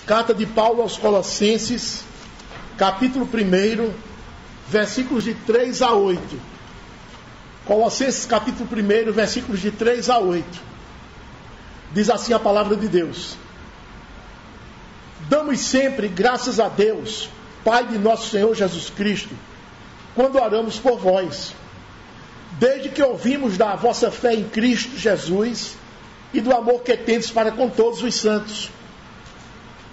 Carta de Paulo aos Colossenses, capítulo 1, versículos de 3 a 8. Colossenses, capítulo 1, versículos de 3 a 8. Diz assim a palavra de Deus: Damos sempre graças a Deus, Pai de nosso Senhor Jesus Cristo, quando oramos por vós, desde que ouvimos da vossa fé em Cristo Jesus e do amor que tendes para com todos os santos,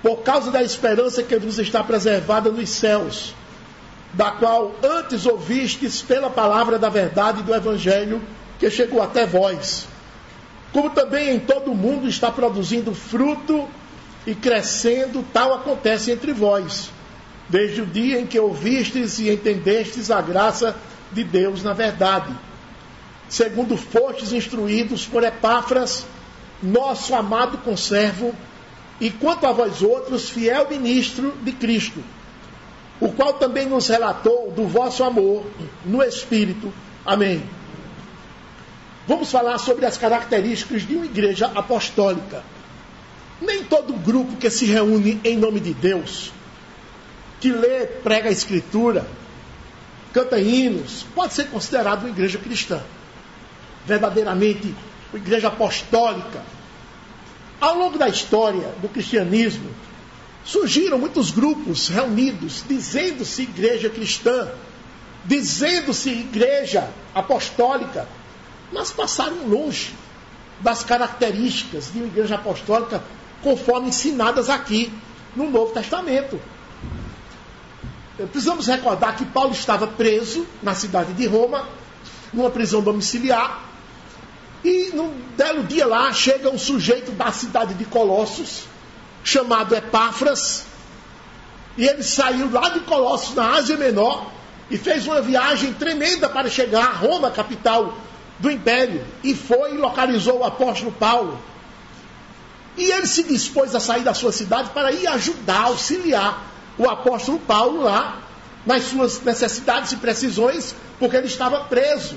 por causa da esperança que vos está preservada nos céus, da qual antes ouvistes pela palavra da verdade do Evangelho que chegou até vós, como também em todo o mundo está produzindo fruto e crescendo, tal acontece entre vós, desde o dia em que ouvistes e entendestes a graça de Deus na verdade, segundo fostes instruídos por Epáfras, nosso amado conservo, e quanto a vós outros, fiel ministro de Cristo, o qual também nos relatou do vosso amor no Espírito. Amém. Vamos falar sobre as características de uma igreja apostólica. Nem todo grupo que se reúne em nome de Deus, que lê, prega a Escritura, canta hinos, pode ser considerado uma igreja cristã. Verdadeiramente, uma igreja apostólica. Ao longo da história do cristianismo, surgiram muitos grupos reunidos, dizendo-se igreja cristã, dizendo-se igreja apostólica, mas passaram longe das características de uma igreja apostólica conforme ensinadas aqui no Novo Testamento. Precisamos recordar que Paulo estava preso na cidade de Roma, numa prisão domiciliar, e num belo dia lá chega um sujeito da cidade de Colossos, chamado Epáfras, e ele saiu lá de Colossos, na Ásia Menor, e fez uma viagem tremenda para chegar a Roma, capital do Império, e foi e localizou o apóstolo Paulo. E ele se dispôs a sair da sua cidade para ir ajudar, auxiliar o apóstolo Paulo lá, nas suas necessidades e precisões, porque ele estava preso,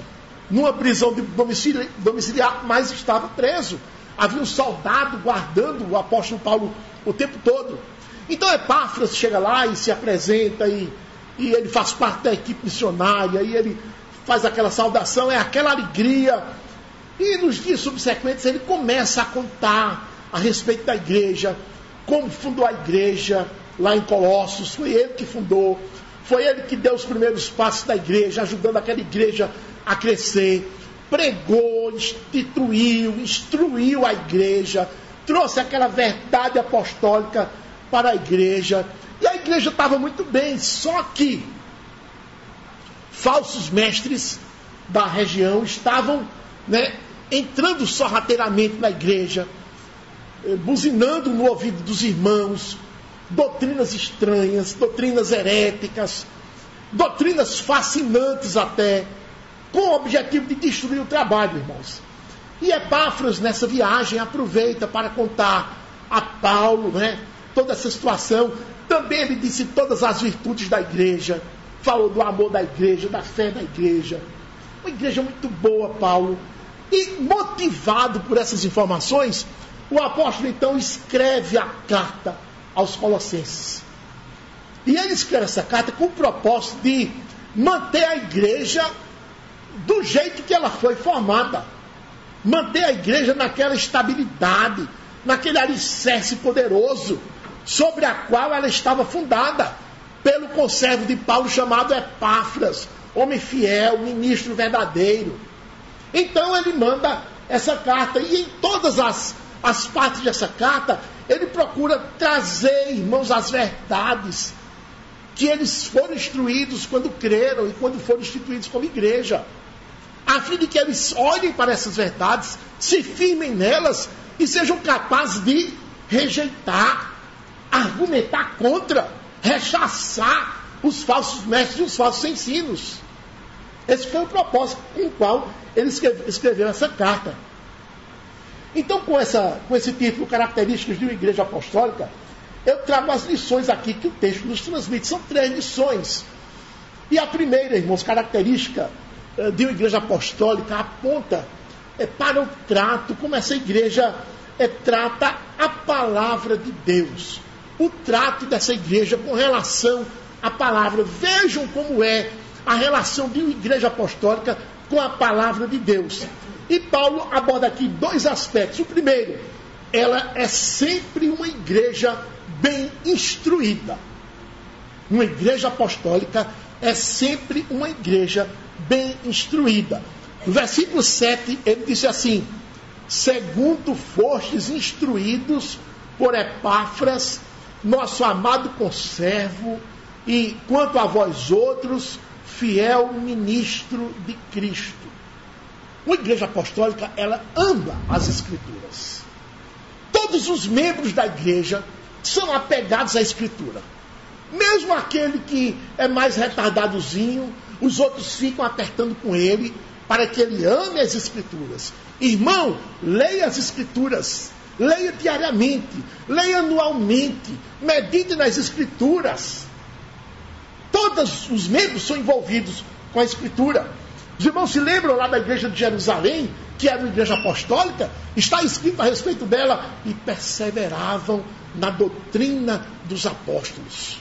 numa prisão domiciliar, mas estava preso. Havia um soldado guardando o apóstolo Paulo o tempo todo. Então Epáfras chega lá e se apresenta, e ele faz parte da equipe missionária, e ele faz aquela saudação, é aquela alegria. E nos dias subsequentes ele começa a contar a respeito da igreja, como fundou a igreja lá em Colossos. Foi ele que fundou, foi ele que deu os primeiros passos da igreja, ajudando aquela igreja a crescer, pregou, instituiu, instruiu a igreja, trouxe aquela verdade apostólica para a igreja, e a igreja estava muito bem, só que falsos mestres da região estavam, entrando sorrateiramente na igreja, buzinando no ouvido dos irmãos, doutrinas estranhas, doutrinas heréticas, doutrinas fascinantes até, com o objetivo de destruir o trabalho, irmãos. E Epáfras, nessa viagem, aproveita para contar a Paulo, toda essa situação. Também ele disse todas as virtudes da igreja, falou do amor da igreja, da fé da igreja. Uma igreja muito boa, Paulo. E motivado por essas informações, o apóstolo então escreve a carta aos Colossenses. E ele escreve essa carta com o propósito de manter a igreja do jeito que ela foi formada, manter a igreja naquela estabilidade, naquele alicerce poderoso sobre a qual ela estava fundada pelo conservo de Paulo chamado Epáfras, homem fiel, ministro verdadeiro. Então ele manda essa carta, e em todas as partes dessa carta ele procura trazer, irmãos, as verdades que eles foram instruídos quando creram e quando foram instituídos como igreja, a fim de que eles olhem para essas verdades, se firmem nelas e sejam capazes de rejeitar, argumentar contra, rechaçar os falsos mestres e os falsos ensinos. Esse foi o propósito com o qual ele escreveu essa carta. Então, com esse título, Características de uma Igreja Apostólica, eu trago as lições aqui que o texto nos transmite. São 3 lições. E a primeira, irmãos, característica de uma igreja apostólica aponta para o trato, como essa igreja trata a palavra de Deus. o trato dessa igreja com relação à palavra. Vejam como é a relação de uma igreja apostólica com a palavra de Deus. E Paulo aborda aqui dois aspectos. O primeiro, ela é sempre uma igreja bem instruída. Uma igreja apostólica é sempre uma igreja bem instruída. No versículo 7, ele disse assim: segundo fostes instruídos por Epáfras, nosso amado conservo, e quanto a vós outros, fiel ministro de Cristo. Uma igreja apostólica, ela ama as Escrituras. Todos os membros da igreja são apegados à Escritura. Mesmo aquele que é mais retardadozinho, os outros ficam apertando com ele para que ele ame as Escrituras. Irmão, leia as Escrituras, leia diariamente, leia anualmente, medite nas Escrituras. Todos os membros são envolvidos com a Escritura. Os irmãos se lembram lá da igreja de Jerusalém, que era uma igreja apostólica? Está escrito a respeito dela: e perseveravam na doutrina dos apóstolos.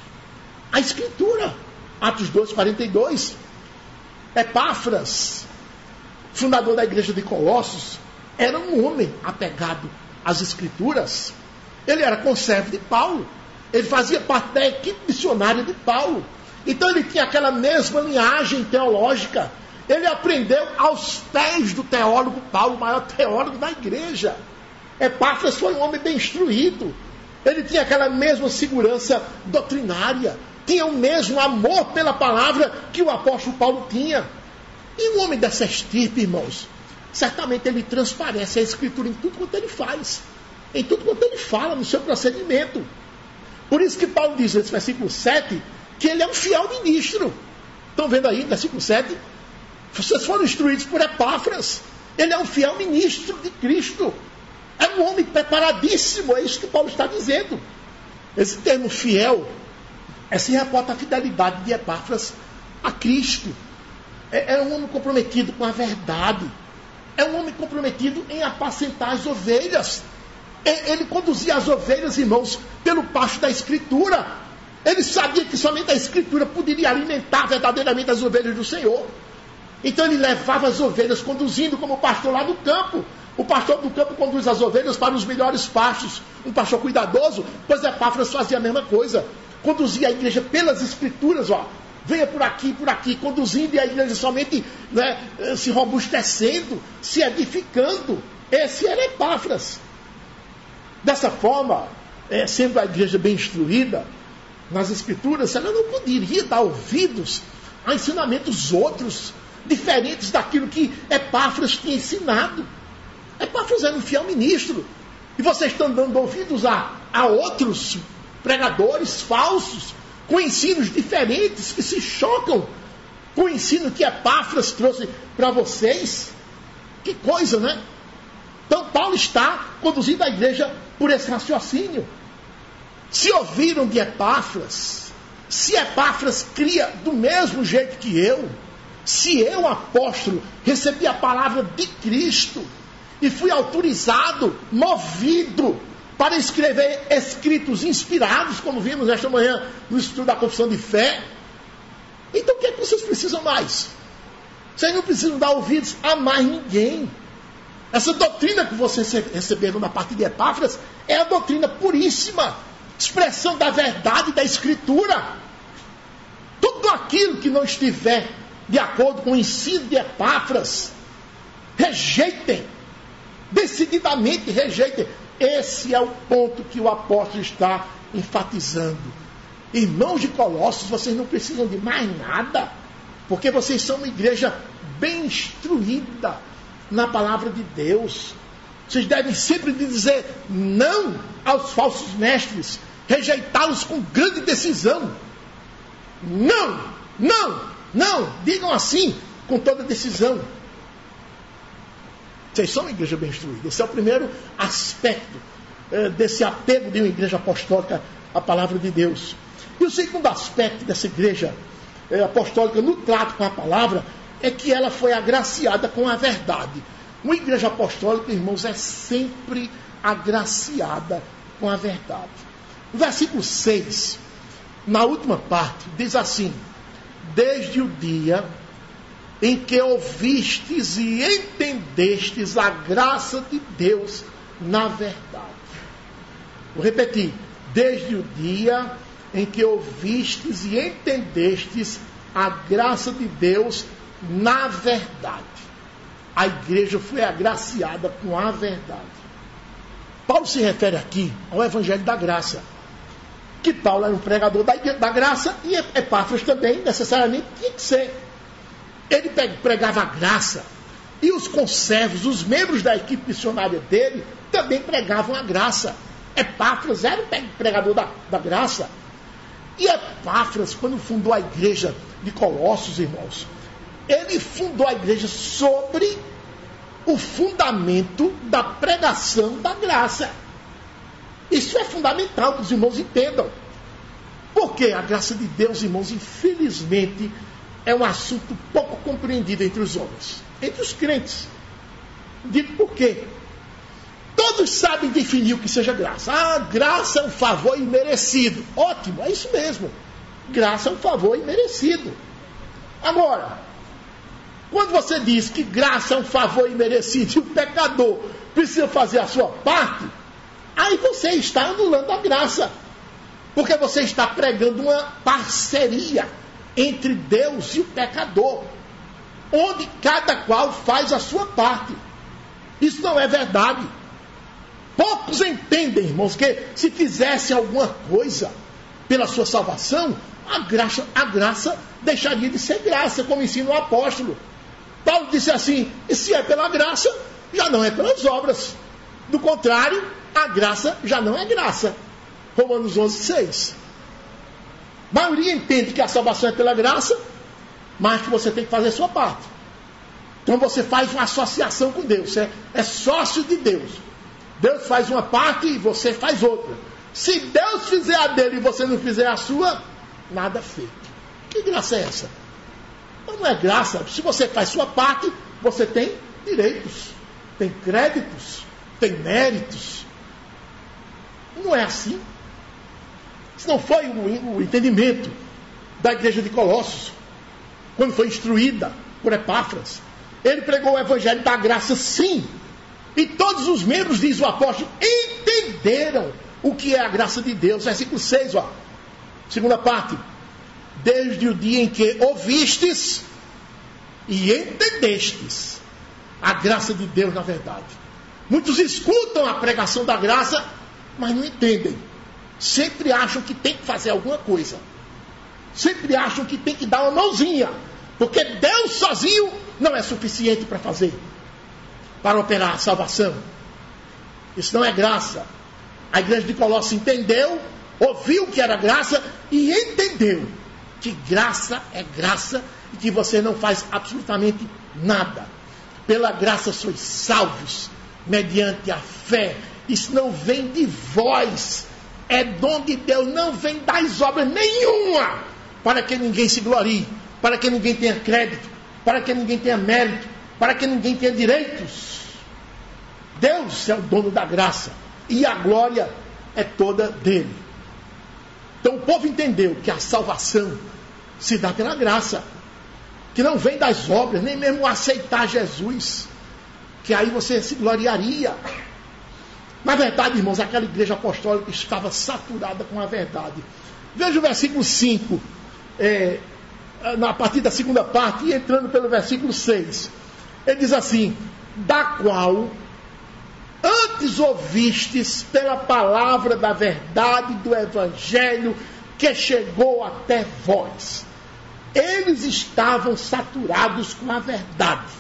A Escritura, Atos 2:42. Epáfras, fundador da igreja de Colossos, era um homem apegado às Escrituras. Ele era conservo de Paulo. Ele fazia parte da equipe missionária de Paulo. Então ele tinha aquela mesma linhagem teológica. Ele aprendeu aos pés do teólogo Paulo, o maior teólogo da igreja. Epáfras foi um homem bem instruído. Ele tinha aquela mesma segurança doutrinária. Tinha o mesmo amor pela palavra que o apóstolo Paulo tinha. E um homem dessa estirpe, irmãos, certamente ele transparece a Escritura em tudo quanto ele faz. Em tudo quanto ele fala, no seu procedimento. Por isso que Paulo diz nesse versículo 7, que ele é um fiel ministro. Estão vendo aí, versículo 7? Vocês foram instruídos por Epáfras. Ele é um fiel ministro de Cristo. É um homem preparadíssimo. É isso que Paulo está dizendo. Esse termo fiel se reporta à fidelidade de Epáfras a Cristo. É um homem comprometido com a verdade. É um homem comprometido em apacentar as ovelhas. Ele conduzia as ovelhas, irmãos, pelo pasto da Escritura. Ele sabia que somente a Escritura poderia alimentar verdadeiramente as ovelhas do Senhor. Então ele levava as ovelhas, conduzindo como pastor lá no campo. O pastor do campo conduz as ovelhas para os melhores pastos. Um pastor cuidadoso, pois Epáfras fazia a mesma coisa. Conduzia a igreja pelas Escrituras, venha por aqui, conduzindo, e a igreja somente se robustecendo, se edificando. Esse era Epáfras. Dessa forma, sendo a igreja bem instruída nas Escrituras, ela não poderia dar ouvidos a ensinamentos outros, diferentes daquilo que Epáfras tinha ensinado. Epáfras era um fiel ministro. E vocês estão dando ouvidos a outros pregadores falsos, com ensinos diferentes, que se chocam com o ensino que Epáfras trouxe para vocês. Que coisa, né? Então Paulo está conduzindo a igreja por esse raciocínio. Se ouviram de Epáfras, se Epáfras cria do mesmo jeito que eu, se eu, apóstolo, recebi a palavra de Cristo e fui autorizado, movido para escrever escritos inspirados, como vimos esta manhã no estudo da confissão de fé, então o que é que vocês precisam mais? Vocês não precisam dar ouvidos a mais ninguém. Essa doutrina que vocês receberam da parte de Epáfras é a doutrina puríssima, expressão da verdade da Escritura. Tudo aquilo que não estiver de acordo com o ensino de Epáfras, rejeitem, decididamente rejeitem. Esse é o ponto que o apóstolo está enfatizando. Irmãos de Colossos, vocês não precisam de mais nada, porque vocês são uma igreja bem instruída na palavra de Deus. Vocês devem sempre dizer não aos falsos mestres, rejeitá-los com grande decisão. Não, não, não, digam assim com toda decisão. Vocês são uma igreja bem instruída. Esse é o primeiro aspecto desse apego de uma igreja apostólica à palavra de Deus. E o segundo aspecto dessa igreja apostólica no trato com a palavra é que ela foi agraciada com a verdade. Uma igreja apostólica, irmãos, é sempre agraciada com a verdade. O versículo 6, na última parte, diz assim: desde o dia em que ouvistes e entendestes a graça de Deus na verdade. Vou repetir: desde o dia em que ouvistes e entendestes a graça de Deus na verdade. A igreja foi agraciada com a verdade. Paulo se refere aqui ao Evangelho da Graça, que Paulo era um pregador da graça, e Epáfras também necessariamente tinha que ser. Ele pregava a graça, e os conservos, os membros da equipe missionária dele, também pregavam a graça. Epáfras era um pregador da graça. E Epáfras, quando fundou a igreja de Colossos, irmãos, ele fundou a igreja sobre o fundamento da pregação da graça. Isso é fundamental que os irmãos entendam. Porque a graça de Deus, irmãos, infelizmente, é um assunto pouco compreendido entre os homens, entre os crentes. Digo por quê? Todos sabem definir o que seja graça. Ah, graça é um favor imerecido. Ótimo, é isso mesmo. Graça é um favor imerecido. Agora, quando você diz que graça é um favor imerecido e o pecador precisa fazer a sua parte, aí você está anulando a graça. Porque você está pregando uma parceria entre Deus e o pecador, onde cada qual faz a sua parte. Isso não é verdade. Poucos entendem, irmãos, que se fizesse alguma coisa pela sua salvação, a graça deixaria de ser graça, como ensina o apóstolo. Paulo disse assim: e se é pela graça, já não é pelas obras. Do contrário, a graça já não é graça. Romanos 11:6. A maioria entende que a salvação é pela graça, mas que você tem que fazer a sua parte. Então você faz uma associação com Deus, é sócio de Deus. Deus faz uma parte e você faz outra. Se Deus fizer a dele e você não fizer a sua, nada feito. Que graça é essa? Não é graça. Se você faz sua parte, você tem direitos, tem créditos, tem méritos. Não é assim. Isso não foi o entendimento da igreja de Colossos, quando foi instruída por Epáfras. Ele pregou o evangelho da graça, sim. E todos os membros, diz o apóstolo, entenderam o que é a graça de Deus. Versículo 6, segunda parte. Desde o dia em que ouvistes e entendestes a graça de Deus na verdade. Muitos escutam a pregação da graça, mas não entendem. Sempre acham que tem que fazer alguma coisa. Sempre acham que tem que dar uma mãozinha. Porque Deus sozinho não é suficiente para fazer, para operar a salvação. Isso não é graça. A igreja de Colossos entendeu, ouviu o que era graça e entendeu que graça é graça e que você não faz absolutamente nada. Pela graça sois salvos, mediante a fé. Isso não vem de vós, é dom de Deus, não vem das obras nenhuma, para que ninguém se glorie, para que ninguém tenha crédito, para que ninguém tenha mérito, para que ninguém tenha direitos. Deus é o dono da graça e a glória é toda dele. Então o povo entendeu que a salvação se dá pela graça, que não vem das obras, nem mesmo aceitar Jesus, que aí você se gloriaria. Na verdade, irmãos, aquela igreja apostólica estava saturada com a verdade. Veja o versículo 5, a partir da segunda parte, e entrando pelo versículo 6. Ele diz assim: da qual antes ouvistes pela palavra da verdade do evangelho que chegou até vós. Eles estavam saturados com a verdade.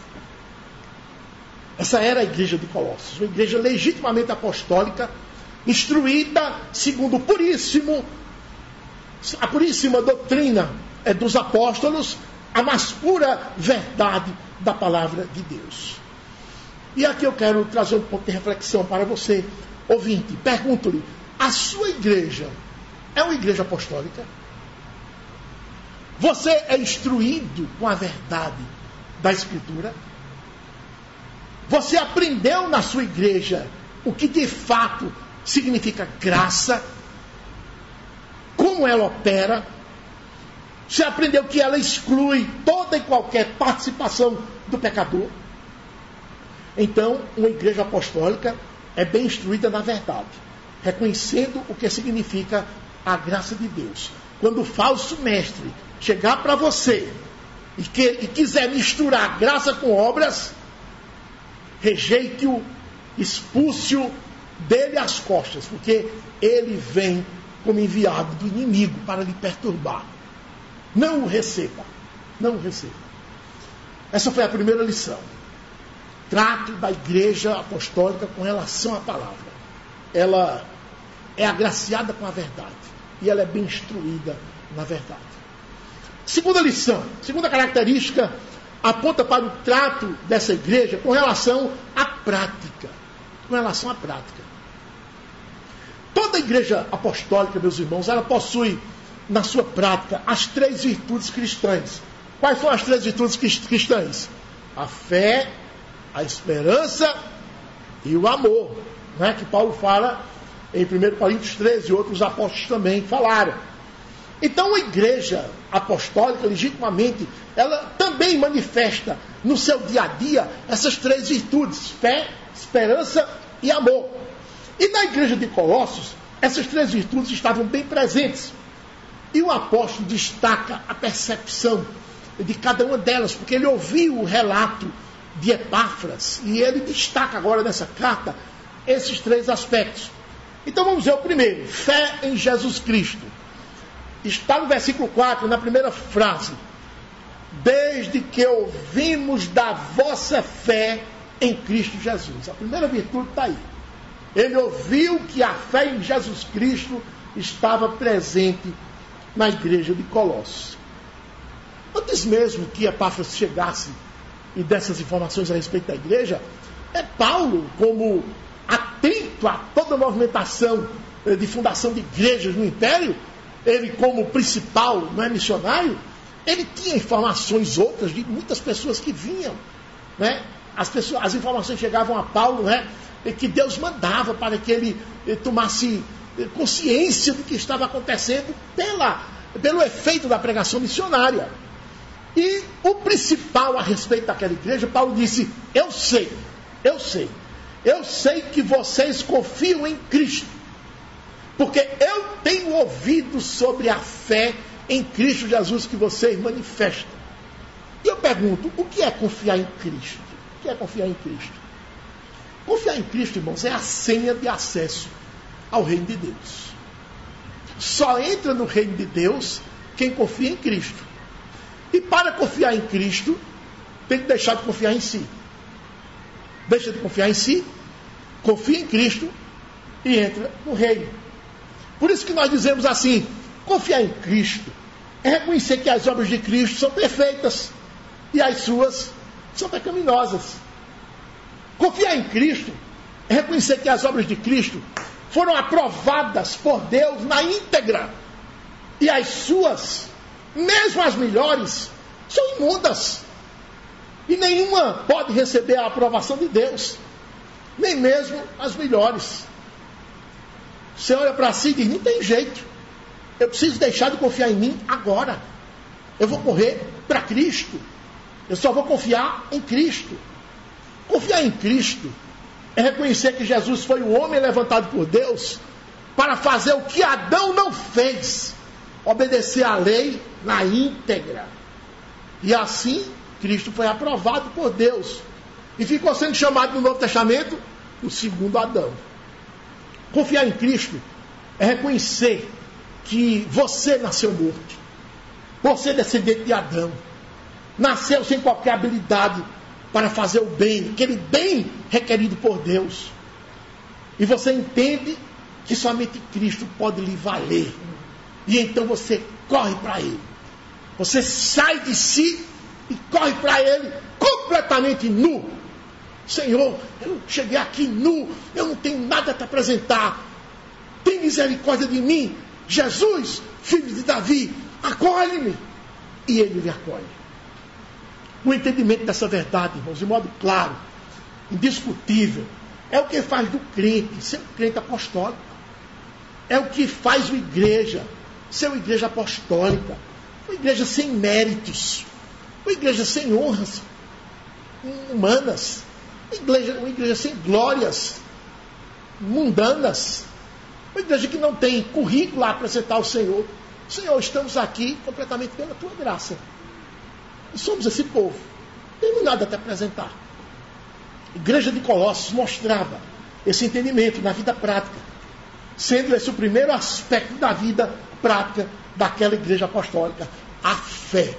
Essa era a igreja de Colossos, uma igreja legitimamente apostólica, instruída segundo a puríssima doutrina dos apóstolos, a mais pura verdade da palavra de Deus. E aqui eu quero trazer um ponto de reflexão para você, ouvinte. Pergunto-lhe: a sua igreja é uma igreja apostólica? Você é instruído com a verdade da Escritura? Você aprendeu na sua igreja o que de fato significa graça? como ela opera. Você aprendeu que ela exclui toda e qualquer participação do pecador. Então, uma igreja apostólica é bem instruída na verdade, reconhecendo o que significa a graça de Deus. Quando o falso mestre chegar para você e quiser misturar graça com obras, rejeite-o, expulse-o dele às costas, porque ele vem como enviado do inimigo para lhe perturbar. Não o receba. Não o receba. Essa foi a primeira lição. Trato da igreja apostólica com relação à palavra. Ela é agraciada com a verdade. E ela é bem instruída na verdade. Segunda lição, segunda característica, aponta para o trato dessa igreja com relação à prática. Com relação à prática. Toda igreja apostólica, meus irmãos, ela possui na sua prática as 3 virtudes cristãs. Quais são as 3 virtudes cristãs? A fé, a esperança e o amor, né? Que Paulo fala em 1 Coríntios 13 e outros apóstolos também falaram. Então a igreja apostólica, legitimamente, ela também manifesta no seu dia a dia essas 3 virtudes: fé, esperança e amor. E na igreja de Colossos, essas 3 virtudes estavam bem presentes. E o apóstolo destaca a percepção de cada uma delas, porque ele ouviu o relato de Epáfras, e ele destaca agora nessa carta esses 3 aspectos. Então vamos ver o primeiro: fé em Jesus Cristo. Está no versículo 4, na primeira frase: desde que ouvimos da vossa fé em Cristo Jesus. A primeira virtude está aí. Ele ouviu que a fé em Jesus Cristo estava presente na igreja de Colossos. Antes mesmo que Epáfras chegasse e dessas informações a respeito da igreja, Paulo, como atento a toda a movimentação de fundação de igrejas no Império, ele como principal, não é missionário, ele tinha informações outras de muitas pessoas que vinham, né? As informações chegavam a Paulo, né? E que Deus mandava para que ele tomasse consciência do que estava acontecendo pelo efeito da pregação missionária. E o principal a respeito daquela igreja, Paulo disse: eu sei que vocês confiam em Cristo, porque eu tenho ouvido sobre a fé em Cristo Jesus que vocês manifestam. E eu pergunto: o que é confiar em Cristo? O que é confiar em Cristo? Confiar em Cristo, irmãos, é a senha de acesso ao reino de Deus. Só entra no reino de Deus quem confia em Cristo. E para confiar em Cristo, tem que deixar de confiar em si. Deixa de confiar em si, confia em Cristo e entra no reino. Por isso que nós dizemos assim: confiar em Cristo é reconhecer que as obras de Cristo são perfeitas e as suas são pecaminosas. Confiar em Cristo é reconhecer que as obras de Cristo foram aprovadas por Deus na íntegra e as suas, mesmo as melhores, são imundas. E nenhuma pode receber a aprovação de Deus, nem mesmo as melhores. Você olha para si e diz: não tem jeito, eu preciso deixar de confiar em mim agora. Eu vou correr para Cristo, eu só vou confiar em Cristo. Confiar em Cristo é reconhecer que Jesus foi o homem levantado por Deus para fazer o que Adão não fez: obedecer à lei na íntegra. E assim Cristo foi aprovado por Deus e ficou sendo chamado no Novo Testamento o segundo Adão. Confiar em Cristo é reconhecer que você nasceu morto, você é descendente de Adão, nasceu sem qualquer habilidade para fazer o bem, aquele bem requerido por Deus. E você entende que somente Cristo pode lhe valer. E então você corre para Ele. Você sai de si e corre para Ele completamente nu. Senhor, eu cheguei aqui nu, eu não tenho nada a te apresentar. Tem misericórdia de mim. Jesus, filho de Davi, acolhe-me. E Ele lhe acolhe. O entendimento dessa verdade, irmãos, de modo claro, indiscutível, é o que faz do crente ser um crente apostólico. É o que faz a igreja ser uma igreja apostólica, uma igreja sem méritos, uma igreja sem honras humanas, uma igreja sem glórias mundanas, uma igreja que não tem currículo a apresentar ao Senhor. Senhor, estamos aqui completamente pela tua graça. E somos esse povo. Não temos nada a te apresentar. A igreja de Colossos mostrava esse entendimento na vida prática, sendo esse o primeiro aspecto da vida prática daquela igreja apostólica, a fé.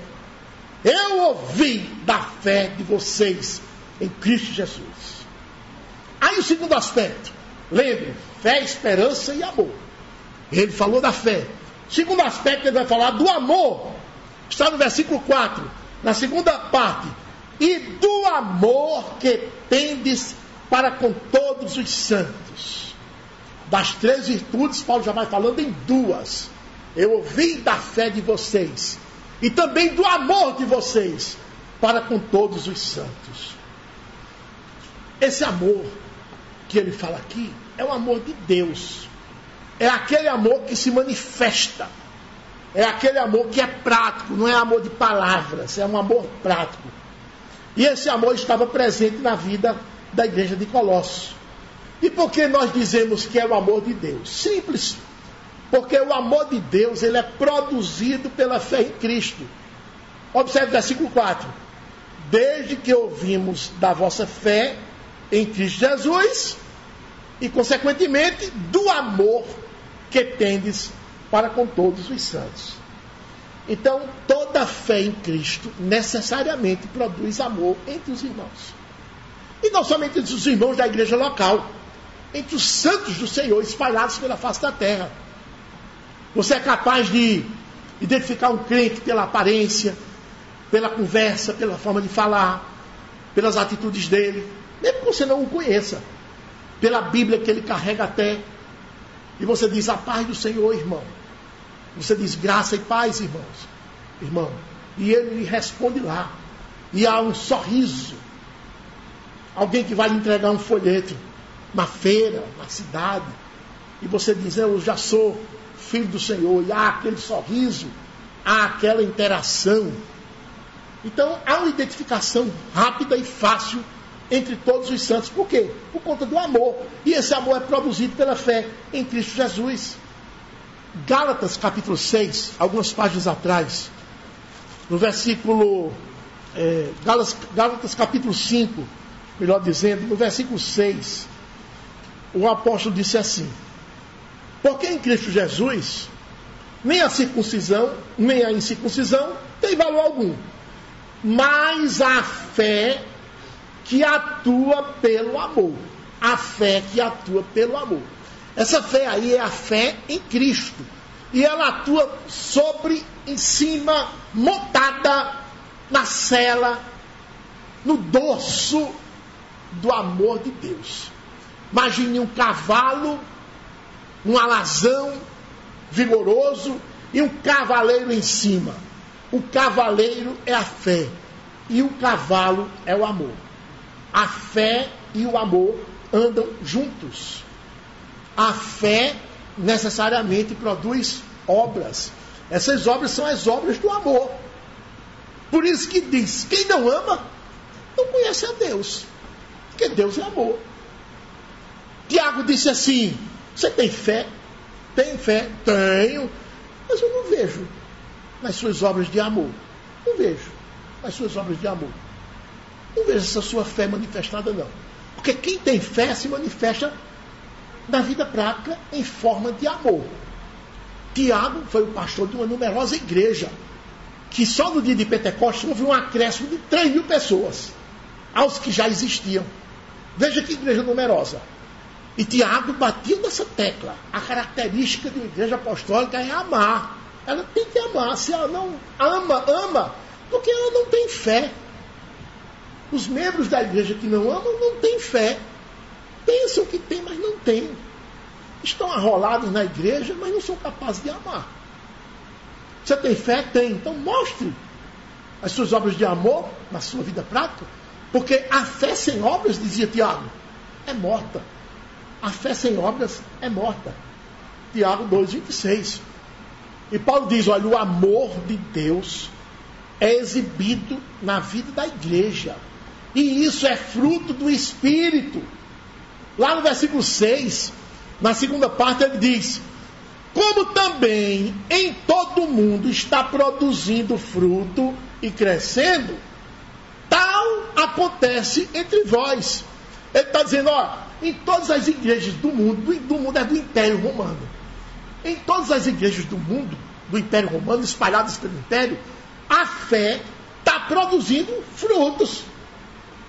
Eu ouvi da fé de vocês em Cristo Jesus. Aí o segundo aspecto, lembre, fé, esperança e amor. Ele falou da fé. O segundo aspecto, ele vai falar do amor. Está no versículo 4, na segunda parte. E do amor que tendes para com todos os santos. Das 3 virtudes, Paulo já vai falando em 2. Eu ouvi da fé de vocês. E também do amor de vocês para com todos os santos. Esse amor que ele fala aqui é o amor de Deus. É aquele amor que se manifesta. É aquele amor que é prático, não é amor de palavras, é um amor prático. E esse amor estava presente na vida da igreja de Colossos. E por que nós dizemos que é o amor de Deus? Simples. Porque o amor de Deus, ele é produzido pela fé em Cristo. Observe o versículo 4. Desde que ouvimos da vossa fé em Cristo Jesus, e consequentemente do amor que tendes para com todos os santos. Então, toda fé em Cristo necessariamente produz amor entre os irmãos. E não somente entre os irmãos da igreja local, entre os santos do Senhor espalhados pela face da terra. Você é capaz de identificar um crente pela aparência, pela conversa, pela forma de falar, pelas atitudes dele, mesmo que você não o conheça, pela Bíblia que ele carrega até. E você diz, a paz do Senhor, irmão. Você diz, graça e paz, irmão. E ele lhe responde lá. E há um sorriso. Alguém que vai lhe entregar um folheto na feira, na cidade. E você diz, eu já sou filho do Senhor. E há aquele sorriso, há aquela interação. Então, há uma identificação rápida e fácil entre todos os santos. Por quê? Por conta do amor. E esse amor é produzido pela fé em Cristo Jesus. Gálatas capítulo 6, algumas páginas atrás, no versículo Gálatas capítulo 5, melhor dizendo, no versículo 6, o apóstolo disse assim: porque em Cristo Jesus nem a circuncisão nem a incircuncisão tem valor algum, mas a fé que atua pelo amor. A fé que atua pelo amor. Essa fé aí é a fé em Cristo. E ela atua em cima, montada na cela, no dorso do amor de Deus. Imagine um cavalo, um alazão vigoroso e um cavaleiro em cima. O cavaleiro é a fé e o cavalo é o amor. A fé e o amor andam juntos. A fé necessariamente produz obras. Essas obras são as obras do amor. Por isso que diz, quem não ama, não conhece a Deus. Porque Deus é amor. Tiago disse assim, você tem fé? Tem fé? Tenho. Mas eu não vejo nas suas obras de amor. Não vejo nas suas obras de amor. Não vejo essa sua fé manifestada, não. Porque quem tem fé se manifesta na vida prática em forma de amor. Tiago foi o pastor de uma numerosa igreja, que só no dia de Pentecostes houve um acréscimo de 3.000 pessoas aos que já existiam. Veja que igreja numerosa. E Tiago batia nessa tecla. A característica de uma igreja apostólica é amar. Ela tem que amar. Se ela não ama, porque ela não tem fé. Os membros da igreja que não amam não têm fé. Pensam que tem, mas não tem. Estão arrolados na igreja, mas não são capazes de amar. Você tem fé? Tem. Então mostre as suas obras de amor na sua vida prática. Porque a fé sem obras, dizia Tiago, é morta. A fé sem obras é morta. Tiago 2,26. E Paulo diz, olha, o amor de Deus é exibido na vida da igreja. E isso é fruto do Espírito. Lá no versículo 6, na segunda parte, ele diz: como também em todo o mundo está produzindo fruto e crescendo, tal acontece entre vós. Ele está dizendo, ó, em todas as igrejas do mundo é do Império Romano. Em todas as igrejas do mundo, do Império Romano, espalhadas pelo Império, a fé está produzindo frutos.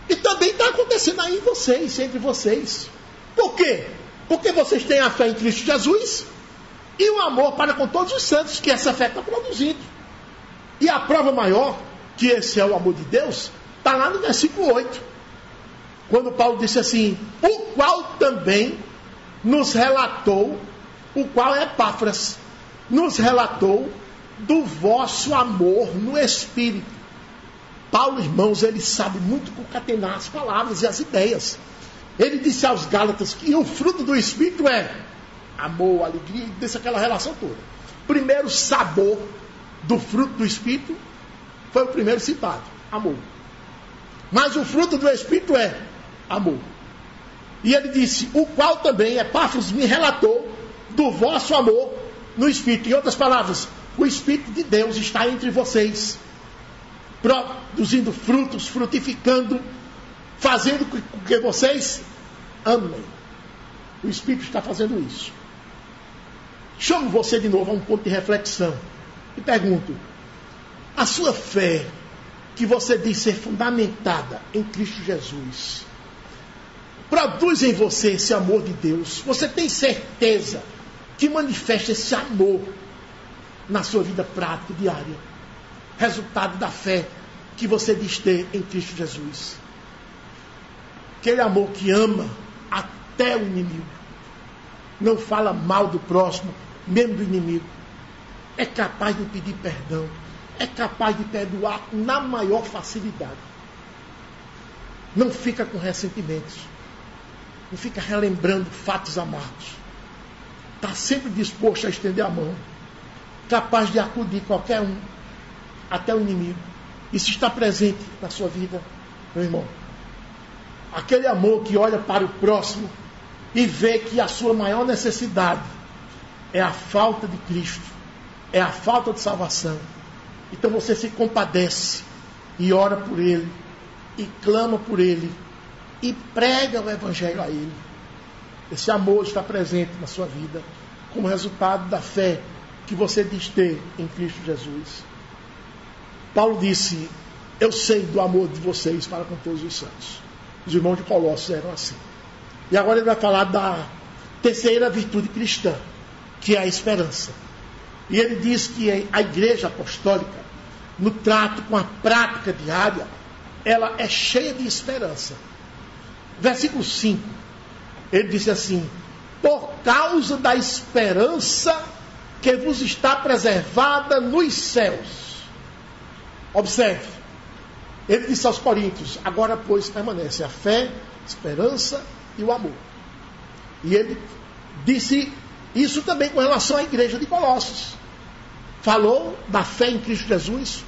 E também está acontecendo aí em vocês, entre vocês. Por quê? Porque vocês têm a fé em Cristo Jesus e o amor para com todos os santos que essa fé está produzindo. E a prova maior que esse é o amor de Deus está lá no versículo 8. Quando Paulo disse assim, o qual também nos relatou, o qual é Epáfras, nos relatou do vosso amor no Espírito. Paulo, irmãos, ele sabe muito concatenar as palavras e as ideias. Ele disse aos Gálatas que o fruto do Espírito é amor, alegria, e disse aquela relação toda. Primeiro sabor do fruto do Espírito foi o primeiro citado, amor. Mas o fruto do Espírito é amor. E ele disse, o qual também, Epáfras, me relatou do vosso amor no Espírito. Em outras palavras, o Espírito de Deus está entre vocês, produzindo frutos, frutificando, fazendo com que vocês amem. O Espírito está fazendo isso. Chamo você de novo a um ponto de reflexão e pergunto, a sua fé, que você diz ser fundamentada em Cristo Jesus, produz em você esse amor de Deus? Você tem certeza que manifesta esse amor na sua vida prática, diária? Resultado da fé que você diz ter em Cristo Jesus. Aquele amor que ama até o inimigo. Não fala mal do próximo, mesmo do inimigo. É capaz de pedir perdão. É capaz de perdoar na maior facilidade. Não fica com ressentimentos. Não fica relembrando fatos amargos. Está sempre disposto a estender a mão. Capaz de acudir qualquer um, até o inimigo. Isso está presente na sua vida, meu irmão. Aquele amor que olha para o próximo e vê que a sua maior necessidade é a falta de Cristo, é a falta de salvação. Então você se compadece e ora por ele, e clama por ele, e prega o Evangelho a ele. Esse amor está presente na sua vida como resultado da fé que você diz ter em Cristo Jesus. Paulo disse, eu sei do amor de vocês para com todos os santos. Os irmãos de Colossos eram assim. E agora ele vai falar da terceira virtude cristã, que é a esperança. E ele diz que a igreja apostólica, no trato com a prática diária, ela é cheia de esperança. Versículo 5, ele disse assim, por causa da esperança que vos está preservada nos céus. Observe, ele disse aos Coríntios, agora pois permanece a fé, a esperança e o amor. E ele disse isso também com relação à igreja de Colossos. Falou da fé em Cristo Jesus,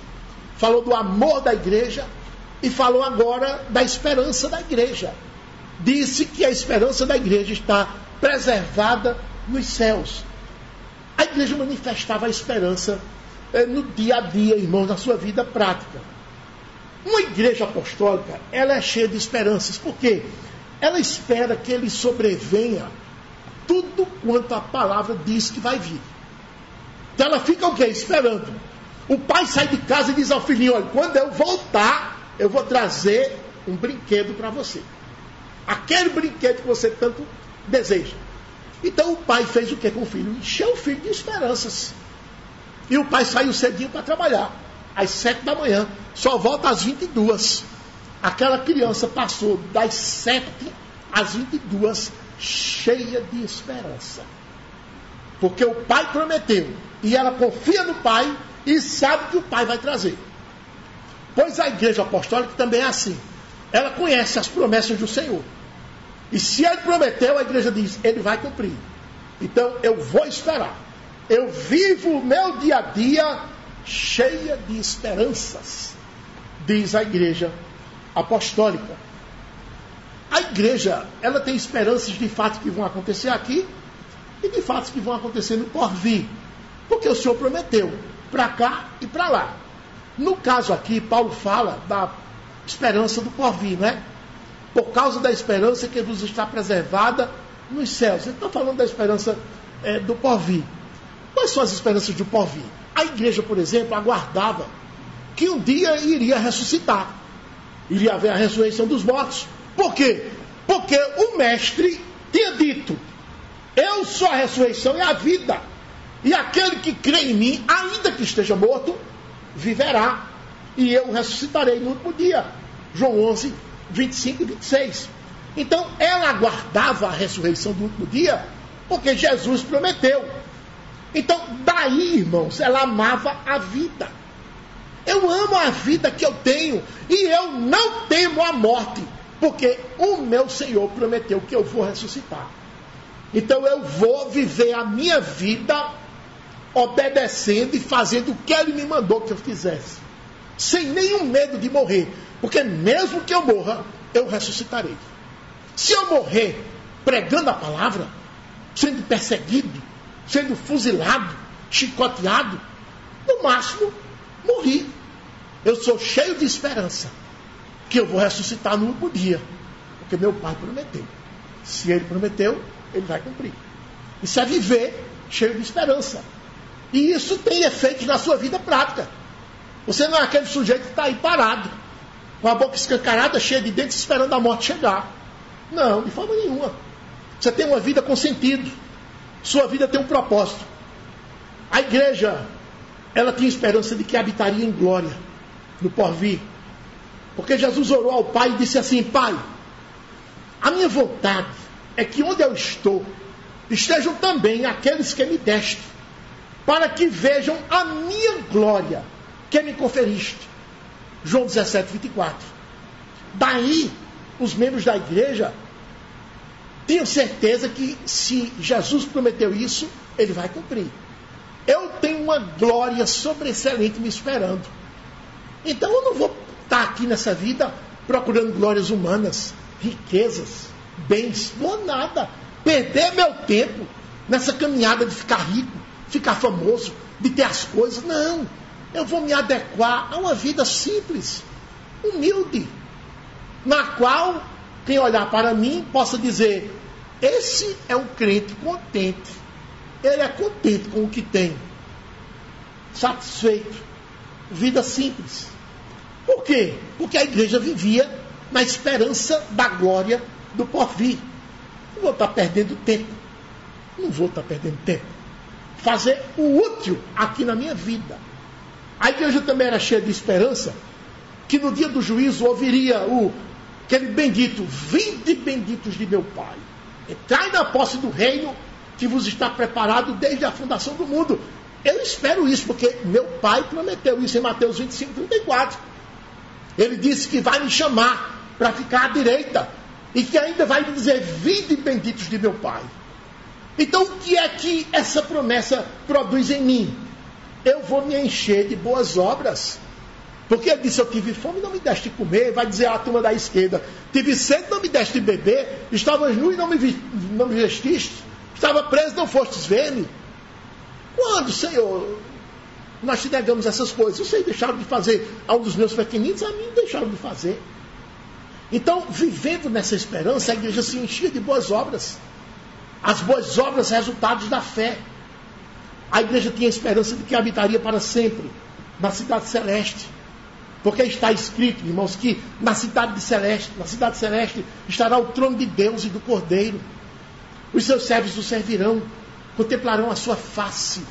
falou do amor da igreja e falou agora da esperança da igreja. Disse que a esperança da igreja está preservada nos céus. A igreja manifestava a esperança no dia a dia, irmãos, na sua vida prática. Uma igreja apostólica, ela é cheia de esperanças. Por quê? Ela espera que ele sobrevenha tudo quanto a palavra diz que vai vir. Então ela fica o quê? Esperando. O pai sai de casa e diz ao filhinho, olha, quando eu voltar, eu vou trazer um brinquedo para você. Aquele brinquedo que você tanto deseja. Então o pai fez o que com o filho? Encheu o filho de esperanças. E o pai saiu cedinho para trabalhar. Às 7 da manhã. Só volta às 22. Aquela criança passou das 7 às 22 cheia de esperança. Porque o pai prometeu. E ela confia no pai e sabe que o pai vai trazer. Pois a igreja apostólica também é assim. Ela conhece as promessas do Senhor. E se ele prometeu, a igreja diz, ele vai cumprir. Então eu vou esperar. eu vivo o meu dia a dia cheia de esperanças, diz a igreja apostólica. A igreja, ela tem esperanças de fatos que vão acontecer aqui e de fatos que vão acontecer no porvir, porque o Senhor prometeu para cá e para lá. No caso aqui, Paulo fala da esperança do porvir, né? Por causa da esperança que nos está preservada nos céus. Ele está falando da esperança do porvir. Quais são as esperanças do porvir? A igreja, por exemplo, aguardava que um dia iria ressuscitar. Iria haver a ressurreição dos mortos. Por quê? Porque o mestre tinha dito: eu sou a ressurreição e a vida. E aquele que crê em mim, ainda que esteja morto, viverá. E eu ressuscitarei no último dia. João 11, 25 e 26. Então, ela aguardava a ressurreição do último dia, porque Jesus prometeu. Então, daí, irmãos, ela amava a vida. Eu amo a vida que eu tenho, e eu não temo a morte, porque o meu Senhor prometeu que eu vou ressuscitar. Então, eu vou viver a minha vida obedecendo e fazendo o que Ele me mandou que eu fizesse, sem nenhum medo de morrer, porque mesmo que eu morra, eu ressuscitarei. Se eu morrer pregando a palavra, sendo perseguido, sendo fuzilado, chicoteado, no máximo, morri. Eu sou cheio de esperança que eu vou ressuscitar no último dia, porque meu Pai prometeu. Se Ele prometeu, Ele vai cumprir. Isso é viver cheio de esperança. E isso tem efeitos na sua vida prática. Você não é aquele sujeito que está aí parado, com a boca escancarada, cheia de dentes, esperando a morte chegar. Não, de forma nenhuma. Você tem uma vida com sentido. Sua vida tem um propósito. A igreja, ela tinha esperança de que habitaria em glória no porvir. Porque Jesus orou ao Pai e disse assim: Pai, a minha vontade é que onde eu estou, estejam também aqueles que me deste, para que vejam a minha glória que me conferiste. João 17, 24. Daí, os membros da igreja tinham certeza que se Jesus prometeu isso, Ele vai cumprir. Eu tenho uma glória sobreexcelente me esperando. Então eu não vou estar aqui nessa vida procurando glórias humanas, riquezas, bens, não nada. Perder meu tempo nessa caminhada de ficar rico, ficar famoso, de ter as coisas. Não. Eu vou me adequar a uma vida simples, humilde, na qual quem olhar para mim possa dizer: esse é um crente contente. Ele é contente com o que tem, satisfeito, vida simples. Por quê? Porque a igreja vivia na esperança da glória do porvir. Não vou estar perdendo tempo. Não vou estar perdendo tempo. Fazer o útil aqui na minha vida. A igreja também era cheia de esperança que no dia do juízo ouviria aquele bendito: vinde benditos de meu Pai, entrai na posse do reino que vos está preparado desde a fundação do mundo. Eu espero isso, porque meu Pai prometeu isso em Mateus 25, 34. Ele disse que vai me chamar para ficar à direita e que ainda vai me dizer: vinde benditos de meu Pai. Então, o que é que essa promessa produz em mim? Eu vou me encher de boas obras. Porque ele disse: eu tive fome, não me deste comer. Vai dizer a turma da esquerda: tive sede, não me deste beber. Estavas nu e não me vestiste. Estava preso, não fostes ver-me. Quando, Senhor, nós te negamos essas coisas? Vocês deixaram de fazer a um dos meus pequeninos, a mim deixaram de fazer. Então, vivendo nessa esperança, a igreja se enchia de boas obras. As boas obras, resultados da fé. A igreja tinha esperança de que habitaria para sempre na cidade celeste. Porque está escrito, irmãos, que na cidade celeste estará o trono de Deus e do Cordeiro. Os seus servos o servirão, contemplarão a sua face,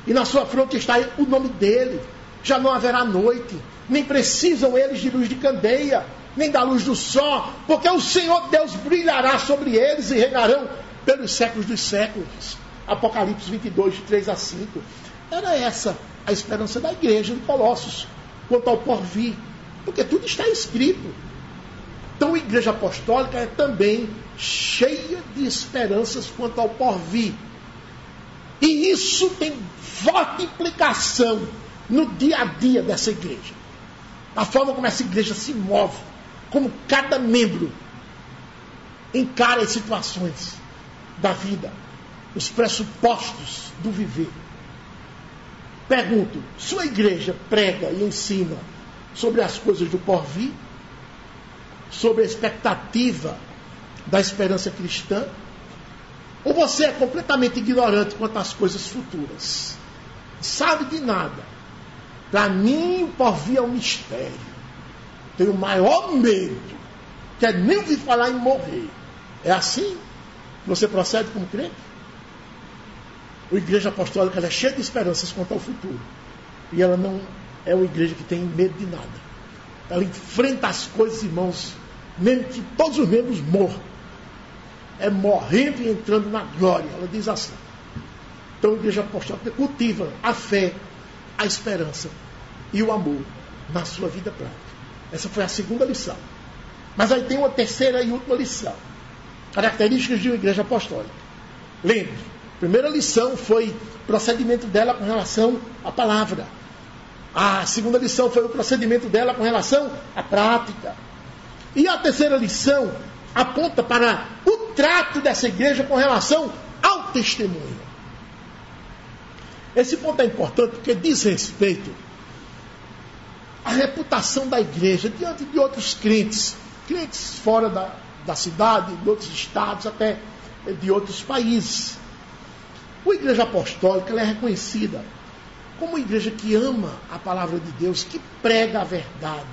e na sua fronte está o nome dele. Já não haverá noite, nem precisam eles de luz de candeia, nem da luz do sol, porque o Senhor Deus brilhará sobre eles e reinarão pelos séculos dos séculos. Apocalipse 22, de 3 a 5. Era essa a esperança da igreja de Colossos quanto ao porvir, porque tudo está escrito. Então a igreja apostólica é também cheia de esperanças quanto ao porvir. E isso tem forte implicação no dia a dia dessa igreja. A forma como essa igreja se move, como cada membro encara as situações da vida, os pressupostos do viver. Pergunto, sua igreja prega e ensina sobre as coisas do porvir? Sobre a expectativa da esperança cristã? Ou você é completamente ignorante quanto às coisas futuras? Sabe de nada. Para mim, o porvir é um mistério. Tenho o maior medo, que é nem ouvir falar em morrer. É assim que você procede como crente? A igreja apostólica ela é cheia de esperanças quanto ao futuro. E ela não é uma igreja que tem medo de nada. Ela enfrenta as coisas, irmãos, mesmo que todos os membros morram. É morrendo e entrando na glória. Ela diz assim. Então a igreja apostólica cultiva a fé, a esperança e o amor na sua vida prática. Essa foi a segunda lição. Mas aí tem uma terceira e última lição. Características de uma igreja apostólica. Lembre, a primeira lição foi o procedimento dela com relação à palavra. A segunda lição foi o procedimento dela com relação à prática. E a terceira lição aponta para o trato dessa igreja com relação ao testemunho. Esse ponto é importante porque diz respeito à reputação da igreja diante de outros crentes fora da cidade, de outros estados, até de outros países. A igreja apostólica ela é reconhecida como uma igreja que ama a palavra de Deus, que prega a verdade,